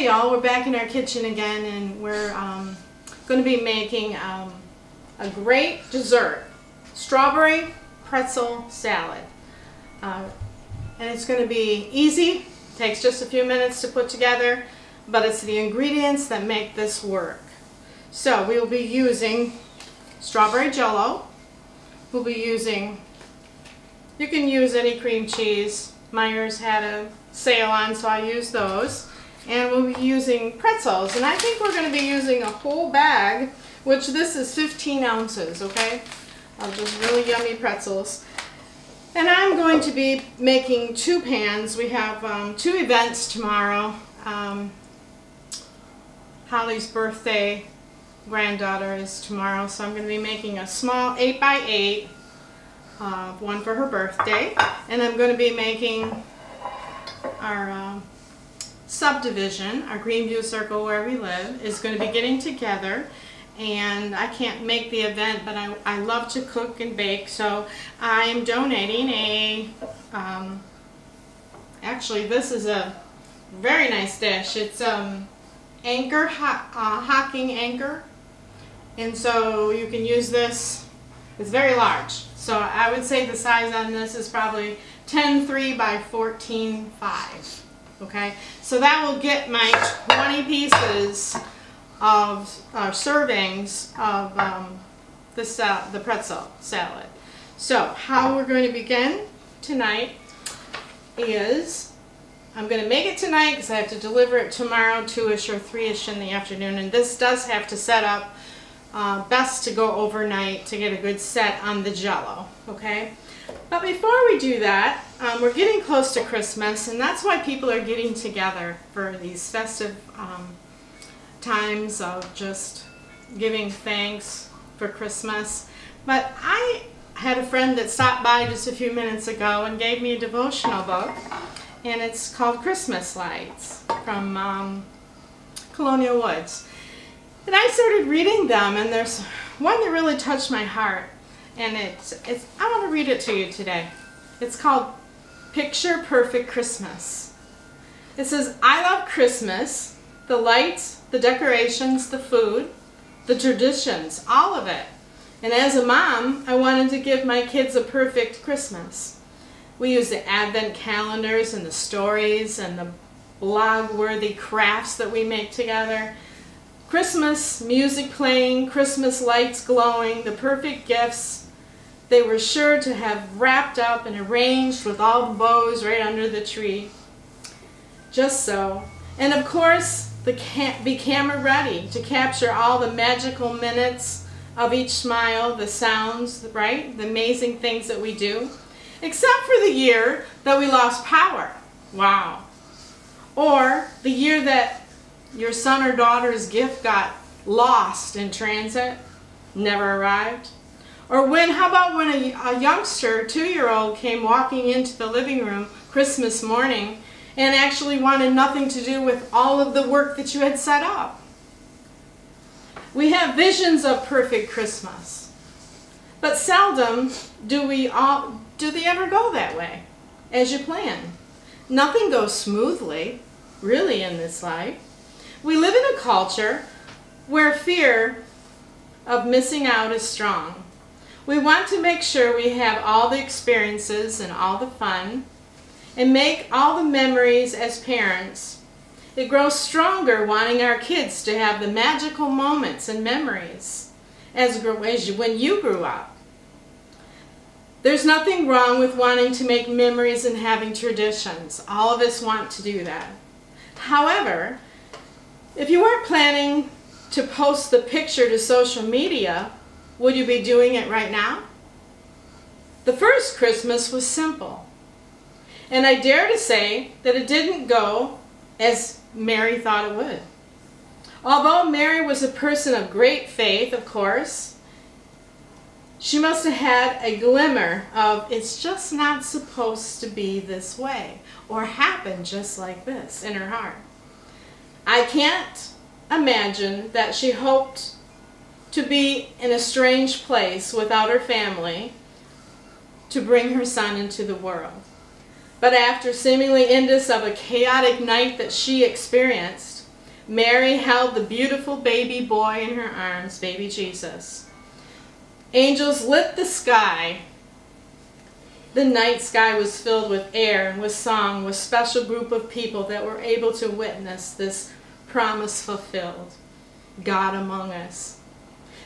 Hey y'all, we're back in our kitchen again, and we're going to be making a great dessert, strawberry pretzel salad. And it's going to be easy, takes just a few minutes to put together, but it's the ingredients that make this work. So we will be using strawberry Jell-O. We'll be using, you can use any cream cheese. Meijer's had a sale on, so I use those. And we'll be using pretzels, and I think we're going to be using a whole bag, which this is 15 ounces, okay, of just really yummy pretzels. And I'm going to be making 2 pans. We have 2 events tomorrow. Holly's birthday granddaughter is tomorrow, so I'm going to be making a small 8x8, one for her birthday, and I'm going to be making our subdivision, our Greenview Circle where we live, is going to be getting together, and I can't make the event, but I love to cook and bake, so I'm donating a, actually this is a very nice dish. It's anchor, hocking anchor, and so you can use this. It's very large, so I would say the size on this is probably 10.3 by 14.5. Okay, so that will get my 20 pieces of servings of the pretzel salad. So how we're going to begin tonight is, I'm going to make it tonight because I have to deliver it tomorrow 2-ish or 3-ish in the afternoon, and this does have to set up, best to go overnight to get a good set on the Jell-O, okay? But before we do that, we're getting close to Christmas, and that's why people are getting together for these festive times of just giving thanks for Christmas. But I had a friend that stopped by just a few minutes ago and gave me a devotional book, and it's called Christmas Lights from Colonial Woods. And I started reading them, and there's one that really touched my heart. And I want to read it to you today. It's called Picture Perfect Christmas. It says, I love Christmas, the lights, the decorations, the food, the traditions, all of it. And as a mom, I wanted to give my kids a perfect Christmas. We use the Advent calendars and the stories and the blog-worthy crafts that we make together. Christmas music playing, Christmas lights glowing, the perfect gifts. They were sure to have wrapped up and arranged with all the bows right under the tree. Just so. And of course, be camera ready to capture all the magical minutes of each smile, the sounds, right? The amazing things that we do. Except for the year that we lost power. Wow. Or the year that your son or daughter's gift got lost in transit, never arrived. Or how about when a youngster, 2-year-old, came walking into the living room Christmas morning and actually wanted nothing to do with all of the work that you had set up. We have visions of perfect Christmas, but seldom do they ever go that way as you plan. Nothing goes smoothly, really, in this life. We live in a culture where fear of missing out is strong. We want to make sure we have all the experiences and all the fun and make all the memories as parents. It grows stronger wanting our kids to have the magical moments and memories as when you grew up. There's nothing wrong with wanting to make memories and having traditions. All of us want to do that. However, if you weren't planning to post the picture to social media, would you be doing it right now? The first Christmas was simple. And I dare to say that it didn't go as Mary thought it would. Although Mary was a person of great faith, of course, she must have had a glimmer of it's just not supposed to be this way or happen just like this in her heart. I can't imagine that she hoped to be in a strange place without her family to bring her son into the world. But after seemingly endless of a chaotic night that she experienced, Mary held the beautiful baby boy in her arms, baby Jesus. Angels lit the sky. The night sky was filled with air and with song, with a special group of people that were able to witness this promise fulfilled. God among us.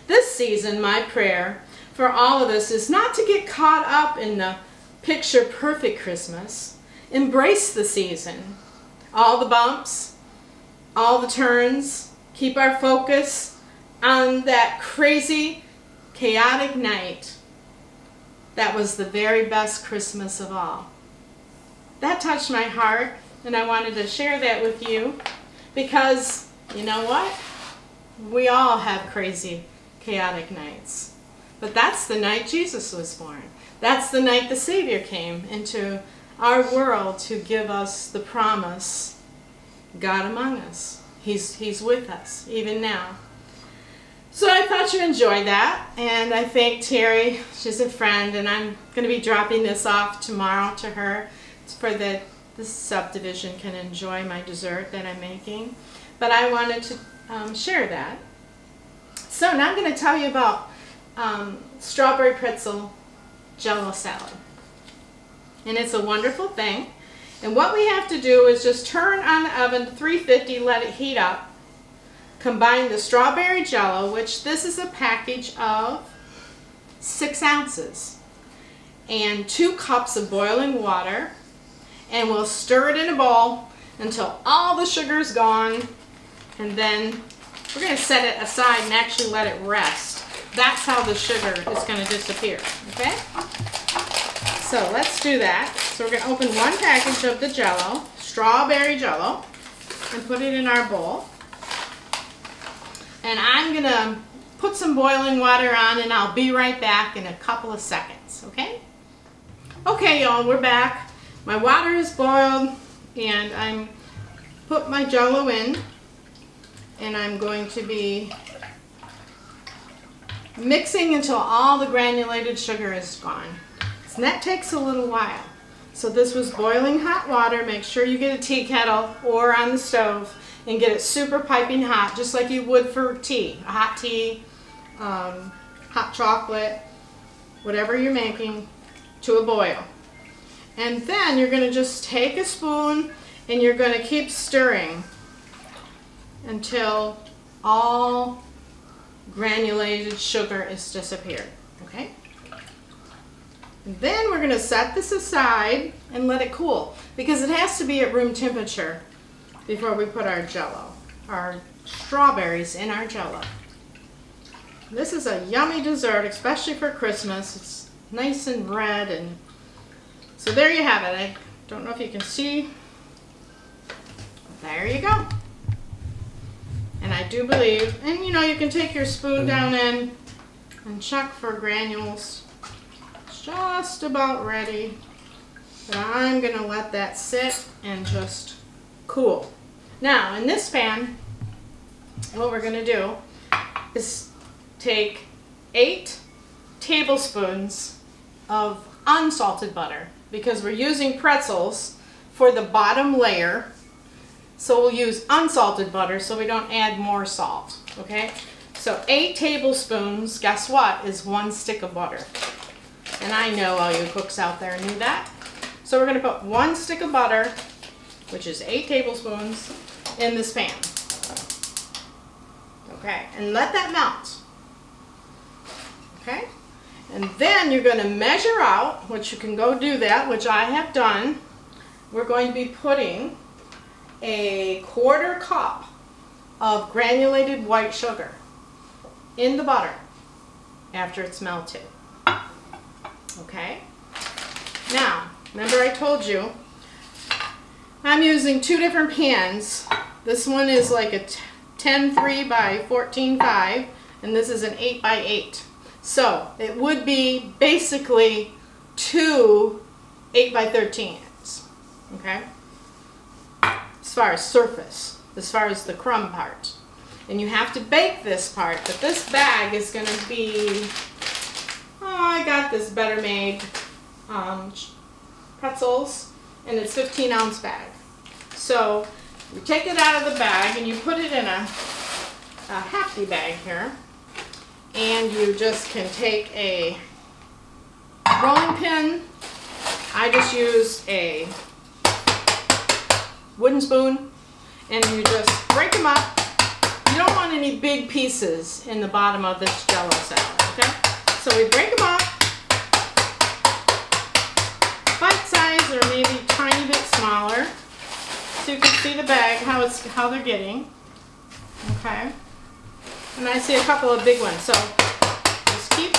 This season, my prayer for all of us is not to get caught up in the picture-perfect Christmas. Embrace the season. All the bumps, all the turns. Keep our focus on that crazy, chaotic night that was the very best Christmas of all. That touched my heart, and I wanted to share that with you because, you know what? We all have crazy, chaotic nights. But that's the night Jesus was born. That's the night the Savior came into our world to give us the promise, God among us. He's with us, even now. So I thought you enjoyed that, and I thank Terry. She's a friend, and I'm going to be dropping this off tomorrow to her for the subdivision can enjoy my dessert that I'm making. But I wanted to share that. So now I'm going to tell you about strawberry pretzel Jell-O salad. And it's a wonderful thing. And what we have to do is just turn on the oven to 350, let it heat up. Combine the strawberry Jell-O, which this is a package of 6 ounces, and 2 cups of boiling water, and we'll stir it in a bowl until all the sugar is gone, and then we're going to set it aside and actually let it rest. That's how the sugar is going to disappear, okay? So let's do that. So we're going to open one package of the Jell-O, strawberry Jell-O, and put it in our bowl. And I'm going to put some boiling water on, and I'll be right back in a couple of seconds, okay? Okay, y'all, we're back. My water is boiled, and I'm put my Jell-O in, and I'm going to be mixing until all the granulated sugar is gone. And that takes a little while. So this was boiling hot water. Make sure you get a tea kettle or on the stove and get it super piping hot, just like you would for tea. A hot tea, hot chocolate, whatever you're making, to a boil. And then you're going to just take a spoon and you're going to keep stirring until all granulated sugar is disappeared. Okay? And then we're going to set this aside and let it cool, because it has to be at room temperature before we put our Jell-O, our strawberries in our Jell-O. This is a yummy dessert, especially for Christmas. It's nice and red, and so there you have it. I don't know if you can see. There you go. And I do believe, and you know, you can take your spoon down in and check for granules. It's just about ready. But I'm going to let that sit and just cool. Now, in this pan, what we're going to do is take 8 tablespoons of unsalted butter, because we're using pretzels for the bottom layer. So we'll use unsalted butter so we don't add more salt, okay? So 8 tablespoons, guess what, is 1 stick of butter. And I know all you cooks out there knew that. So we're going to put 1 stick of butter, which is 8 tablespoons, in this pan. Okay, and let that melt. Okay? And then you're going to measure out, which you can go do that, which I have done. We're going to be putting a 1/4 cup of granulated white sugar in the butter after it's melted. Okay? Now, remember I told you I'm using 2 different pans. This one is like a 10.3 by 14.5, and this is an 8 by 8. So it would be basically 2 8 by 13s. Okay? As far as surface, as far as the crumb part. And you have to bake this part, but this bag is going to be, oh, I got this Better Made pretzels, and it's 15-ounce bag. So You take it out of the bag and you put it in a hefty bag here. And you just can take a rolling pin. I just use a wooden spoon and you just break them up. You don't want any big pieces in the bottom of this Jell-O salad, okay? So we break them up, bite size or maybe a tiny bit smaller, so you can see the bag, how they're getting, okay? And I see a couple of big ones, so just keep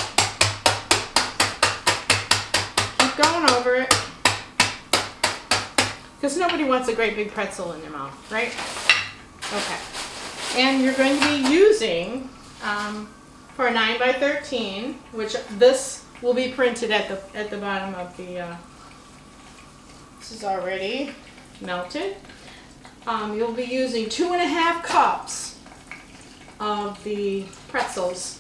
going over it, because nobody wants a great big pretzel in their mouth, right? Okay. And you're going to be using, for a 9 by 13, which this will be printed at the bottom of the, this is already melted. You'll be using 2.5 cups of the pretzels.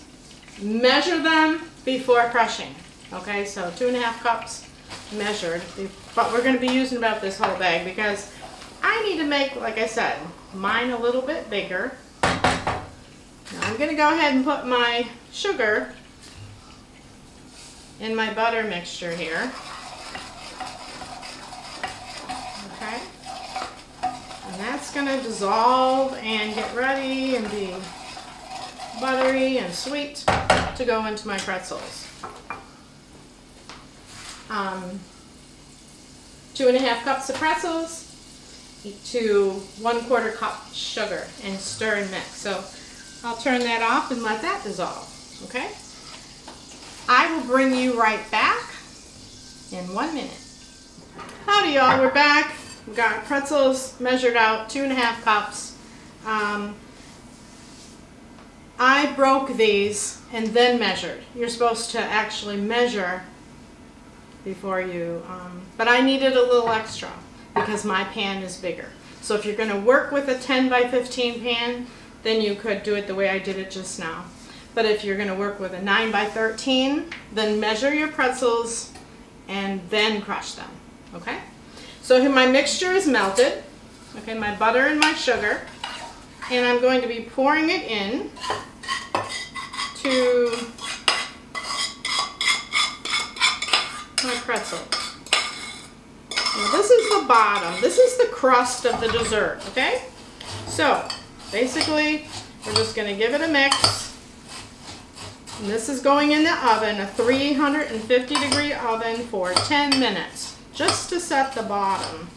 Measure them before crushing. Okay, so 2.5 cups measured, but we're going to be using about this whole bag because I need to make, like I said, mine a little bit bigger. Now I'm going to go ahead and put my sugar in my butter mixture here. Okay. And that's going to dissolve and get ready and be buttery and sweet to go into my pretzels. 2.5 cups of pretzels to 1/4 cup sugar and stir and mix. So I'll turn that off and let that dissolve, okay? I will bring you right back in 1 minute. Howdy y'all, we're back. We've got our pretzels measured out, 2.5 cups. I broke these and then measured. You're supposed to actually measure before you, but I needed a little extra because my pan is bigger. So if you're going to work with a 10 by 15 pan, then you could do it the way I did it just now. But if you're going to work with a 9 by 13, then measure your pretzels and then crush them, okay? So here my mixture is melted, okay, my butter and my sugar, and I'm going to be pouring it in to my pretzel. Now this is the bottom. This is the crust of the dessert, okay? So basically, we're just going to give it a mix. And this is going in the oven, a 350-degree oven for 10 minutes, just to set the bottom.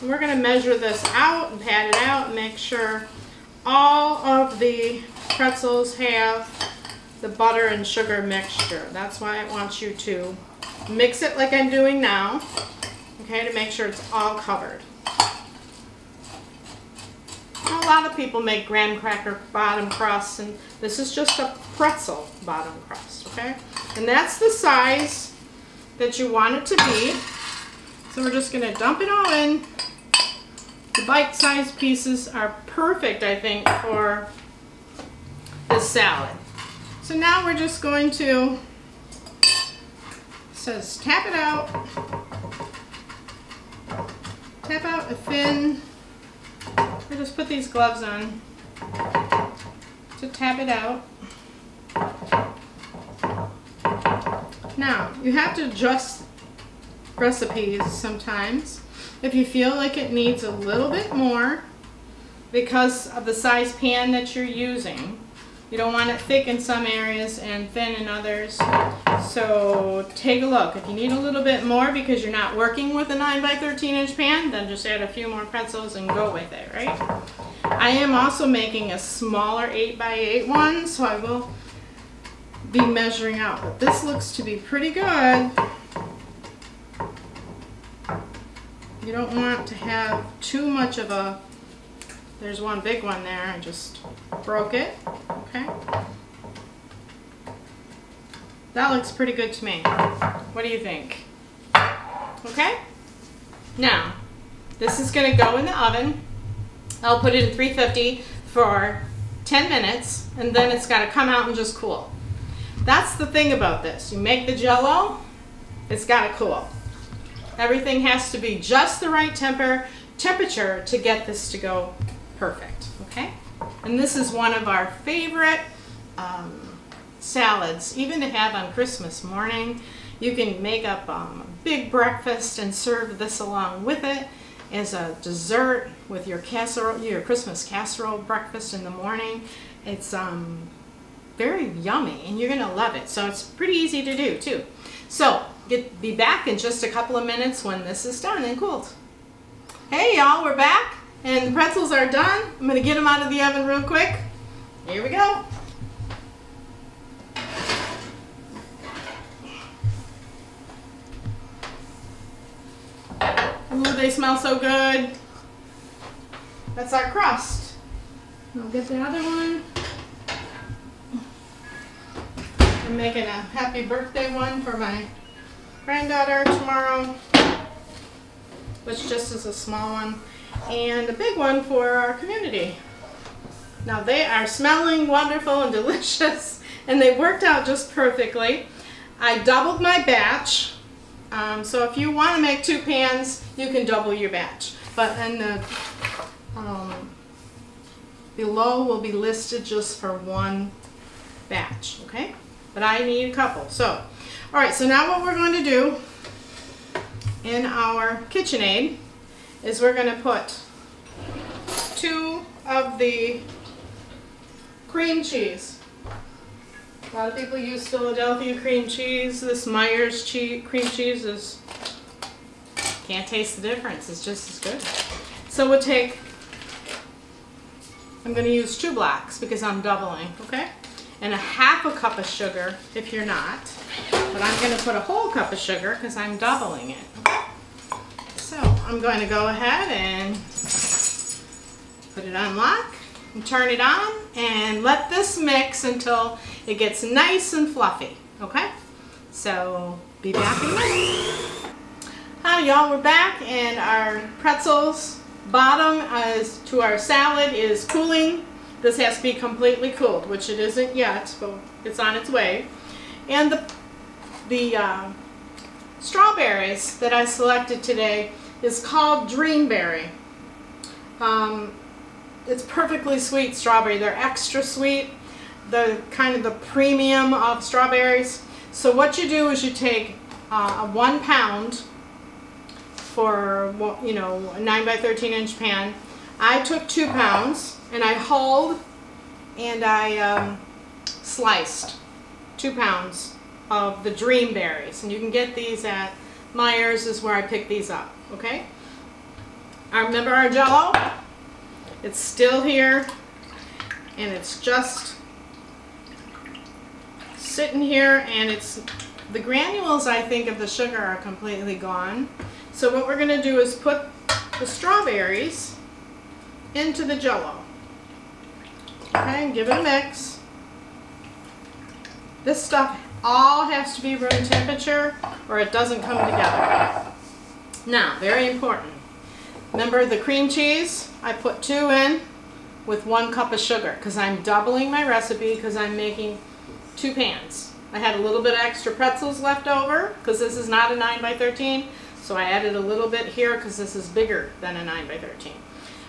And we're going to measure this out and pat it out and make sure all of the pretzels have the butter and sugar mixture. That's why I want you to mix it like I'm doing now, okay, to make sure it's all covered. A lot of people make graham cracker bottom crusts, and this is just a pretzel bottom crust, okay? And that's the size that you want it to be. So we're just going to dump it all in. The bite-sized pieces are perfect, I think, for this salad. So now we're just going to, it says tap it out. Tap out a thin, I just put these gloves on to tap it out. Now, you have to adjust recipes sometimes. If you feel like it needs a little bit more because of the size pan that you're using. You don't want it thick in some areas and thin in others. So take a look. If you need a little bit more because you're not working with a 9 by 13 inch pan, then just add a few more pretzels and go with it, right? I am also making a smaller 8 by 8 one, so I will be measuring out. But this looks to be pretty good. You don't want to have too much of a, there's one big one there, I just broke it, okay? That looks pretty good to me. What do you think? Okay? Now, this is gonna go in the oven. I'll put it in 350 for 10 minutes, and then it's gotta come out and just cool. That's the thing about this. You make the Jell-O, it's gotta cool. Everything has to be just the right temper temperature to get this to go perfect, okay? And this is one of our favorite salads, even to have on Christmas morning. You can make up a big breakfast and serve this along with it as a dessert with your casserole, your Christmas casserole breakfast in the morning. It's very yummy and you're gonna love it. So it's pretty easy to do too. So be back in just a couple of minutes when this is done and cooled. Hey y'all, we're back and the pretzels are done. I'm gonna get them out of the oven real quick. Here we go. Ooh, they smell so good. That's our crust. I'll get the other one. I'm making a happy birthday one for my granddaughter tomorrow, which just is a small one, and a big one for our community. Now they are smelling wonderful and delicious, and they worked out just perfectly. I doubled my batch. So if you want to make 2 pans, you can double your batch. But in the below will be listed just for 1 batch, okay? But I need a couple. So, all right. So now what we're going to do in our KitchenAid is we're going to put 2 of the cream cheese. A lot of people use Philadelphia cream cheese. This Myers cream cheese is, can't taste the difference. It's just as good. So we'll take, I'm going to use 2 blocks because I'm doubling, okay? And a half a cup of sugar if you're not. But I'm going to put a whole cup of sugar because I'm doubling it. Okay? So I'm going to go ahead and put it on lock. And turn it on and let this mix until it gets nice and fluffy, okay? So be back in a minute. Hi y'all, we're back and our pretzels bottom to our salad is cooling. This has to be completely cooled, which it isn't yet, but it's on its way. And the strawberries that I selected today is called Dreamberry. It's perfectly sweet strawberry. They're extra sweet. The kind of the premium of strawberries. So what you do is you take a 1 pound for, you know, a 9 by 13 inch pan. I took 2 pounds and I hulled and I sliced 2 pounds of the Dreamberries. And you can get these at Myers is where I picked these up, okay? I remember our Jell-O. It's still here, and it's just sitting here, and it's the granules, I think, of the sugar are completely gone. So what we're going to do is put the strawberries into the Jell-O. Okay, and give it a mix. This stuff all has to be room temperature or it doesn't come together. Now, very important. Remember the cream cheese? I put 2 in with 1 cup of sugar because I'm doubling my recipe because I'm making 2 pans. I had a little bit of extra pretzels left over because this is not a 9 by 13, so I added a little bit here because this is bigger than a 9 by 13.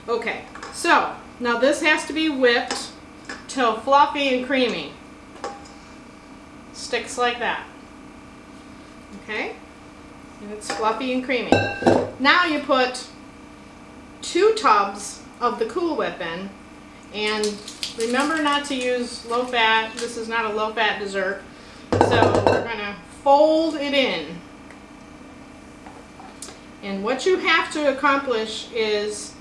Okay, so now this has to be whipped till fluffy and creamy. Sticks like that. Okay, and it's fluffy and creamy. Now you put 2 tubs of the Cool Whip in, and remember not to use low fat. This is not a low fat dessert, so we're going to fold it in. And what you have to accomplish is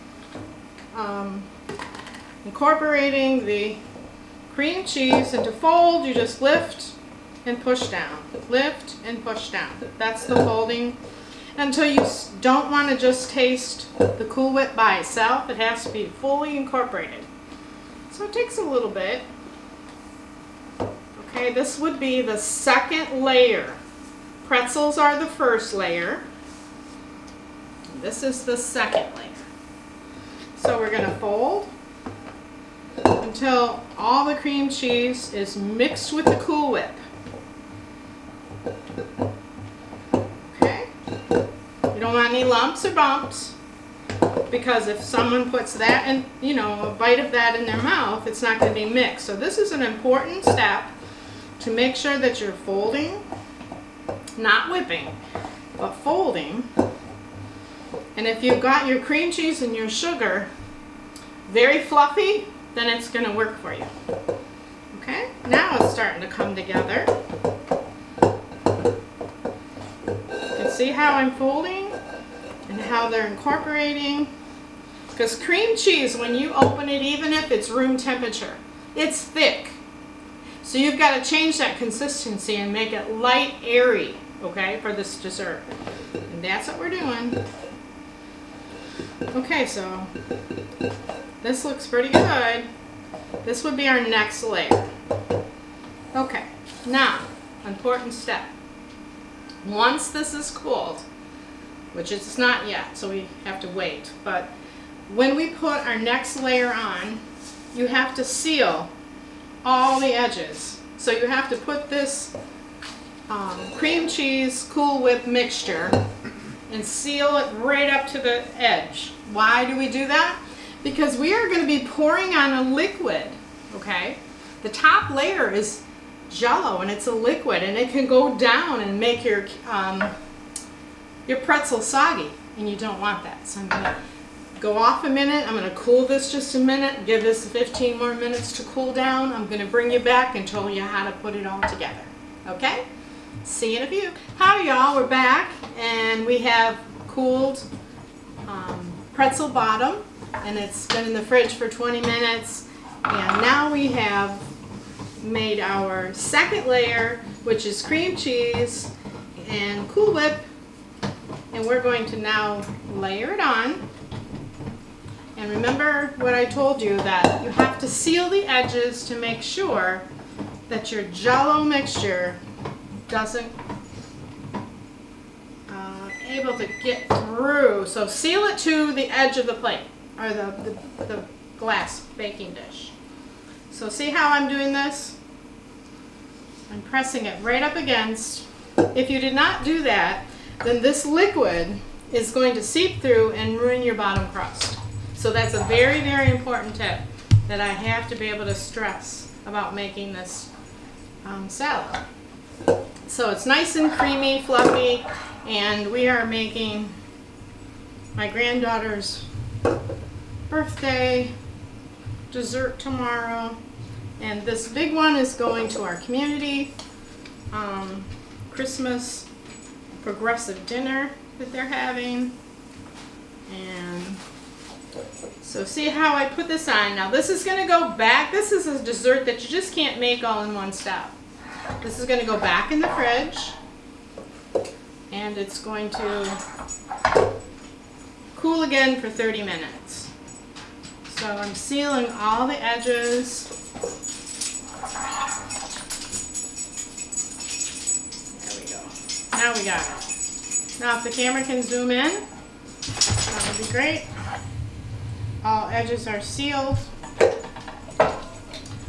incorporating the cream cheese, and to fold you just lift and push down, lift and push down. That's the folding. Until you don't want to just taste the Cool Whip by itself. It has to be fully incorporated. So it takes a little bit. Okay, this would be the 2nd layer. Pretzels are the 1st layer. This is the 2nd layer. So we're going to fold until all the cream cheese is mixed with the Cool Whip. Okay? You don't want any lumps or bumps. because if someone puts that in, you know, a bite of that in their mouth, it's not going to be mixed. So this is an important step to make sure that you're folding, not whipping, but folding. And if you've got your cream cheese and your sugar very fluffy, then it's going to work for you. Okay, now it's starting to come together. You can see how I'm folding and how they're incorporating. Because cream cheese, when you open it, even if it's room temperature, it's thick. So you've got to change that consistency and make it light, airy, okay, for this dessert. And that's what we're doing. Okay, so this looks pretty good. This would be our next layer. Okay, now, important step. Once this is cooled, which it's not yet, so we have to wait, but when we put our next layer on, you have to seal all the edges. So you have to put this cream cheese Cool Whip mixture and seal it right up to the edge. Why do we do that? Because we are going to be pouring on a liquid, okay? The top layer is Jell-O and it's a liquid, and it can go down and make your pretzel soggy, and you don't want that. So I'm going to go off a minute. I'm going to cool this just a minute, give this 15 more minutes to cool down. I'm going to bring you back and tell you how to put it all together. Okay? See you in a few. Howdy y'all, we're back, and we have cooled pretzel bottom, and it's been in the fridge for 20 minutes, and now we have made our second layer, which is cream cheese and Cool Whip, and we're going to now layer it on. And remember what I told you, that you have to seal the edges to make sure that your Jell-O mixture doesn't able to get through. So seal it to the edge of the plate, or the glass baking dish. So see how I'm doing this? I'm pressing it right up against. If you did not do that, then this liquid is going to seep through and ruin your bottom crust. So that's a very, very important tip that I have to be able to stress about making this salad. So it's nice and creamy, fluffy, and we are making my granddaughter's birthday dessert tomorrow. And this big one is going to our community Christmas progressive dinner that they're having. And so see how I put this on. Now this is going to go back. This is a dessert that you just can't make all in one step. This is going to go back in the fridge, and it's going to cool again for 30 minutes. So I'm sealing all the edges. There we go. Now we got it. Now if the camera can zoom in, that would be great. All edges are sealed.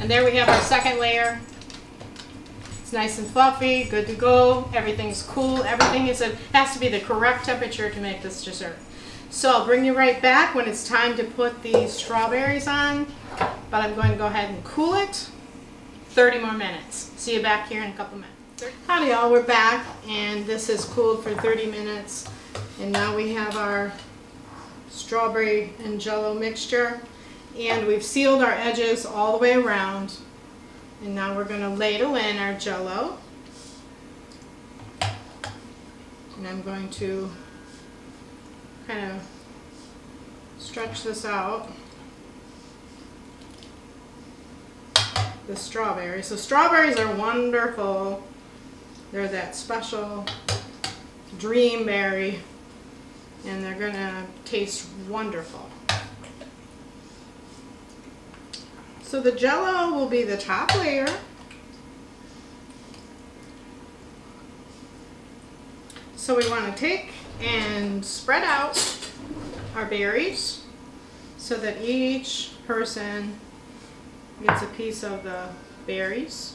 And there we have our second layer. It's nice and fluffy, good to go. Everything's cool. Everything has to be the correct temperature to make this dessert. So I'll bring you right back when it's time to put the strawberries on. But I'm going to go ahead and cool it 30 more minutes. See you back here in a couple minutes. Howdy y'all, we're back, and this is cooled for 30 minutes. And now we have our strawberry and Jell-O mixture, and we've sealed our edges all the way around. And now we're going to ladle in our Jell-O, and I'm going to kind of stretch this out, the strawberries. So strawberries are wonderful. They're that special dream berry, and they're going to taste wonderful. So the Jell-O will be the top layer. So we want to take and spread out our berries so that each person gets a piece of the berries.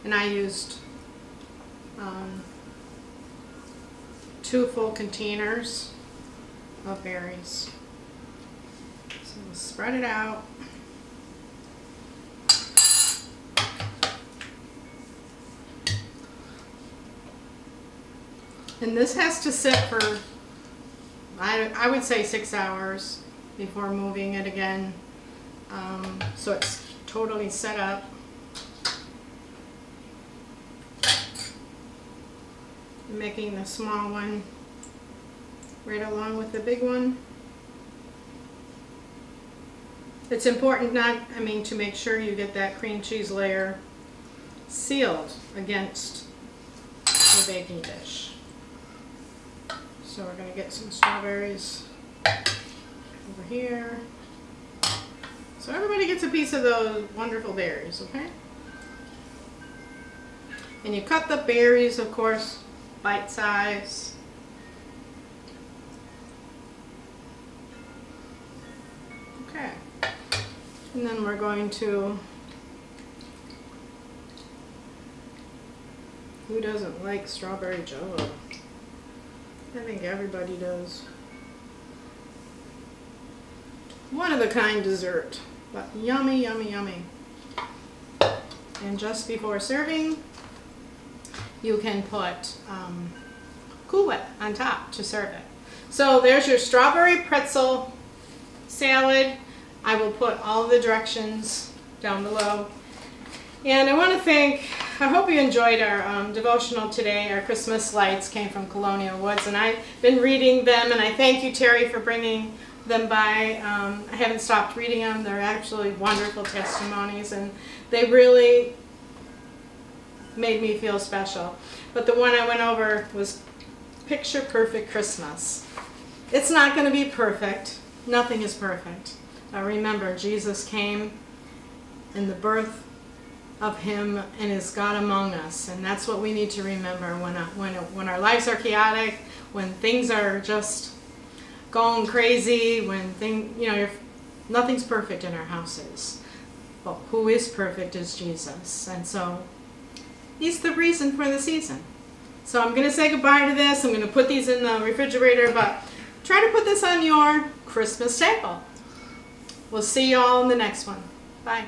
And I used 2 full containers of berries. we'll spread it out. And this has to sit for, I would say 6 hours before moving it again. So it's totally set up. I'm making the small one right along with the big one. It's important to make sure you get that cream cheese layer sealed against the baking dish. So we're going to get some strawberries over here. So everybody gets a piece of those wonderful berries, okay? And you cut the berries, of course, bite size. Okay. And then we're going to, who doesn't like strawberry Jell-O? I think everybody does. One of a kind dessert, but yummy, yummy, yummy. And just before serving, you can put Cool Whip on top to serve it. So there's your strawberry pretzel salad. I will put all of the directions down below. And I want to I hope you enjoyed our devotional today. Our Christmas lights came from Colonial Woods, and I've been reading them, and I thank you, Terry, for bringing them by. I haven't stopped reading them. They're actually wonderful testimonies, and they really made me feel special. But the one I went over was Picture Perfect Christmas. It's not going to be perfect. Nothing is perfect. Remember, Jesus came in the birth of Him and is God among us, and that's what we need to remember when our lives are chaotic, when things are just going crazy, when nothing's perfect in our houses. But who is perfect is Jesus, and so He's the reason for the season. So I'm going to say goodbye to this. I'm going to put these in the refrigerator, but try to put this on your Christmas table. We'll see you all in the next one. Bye.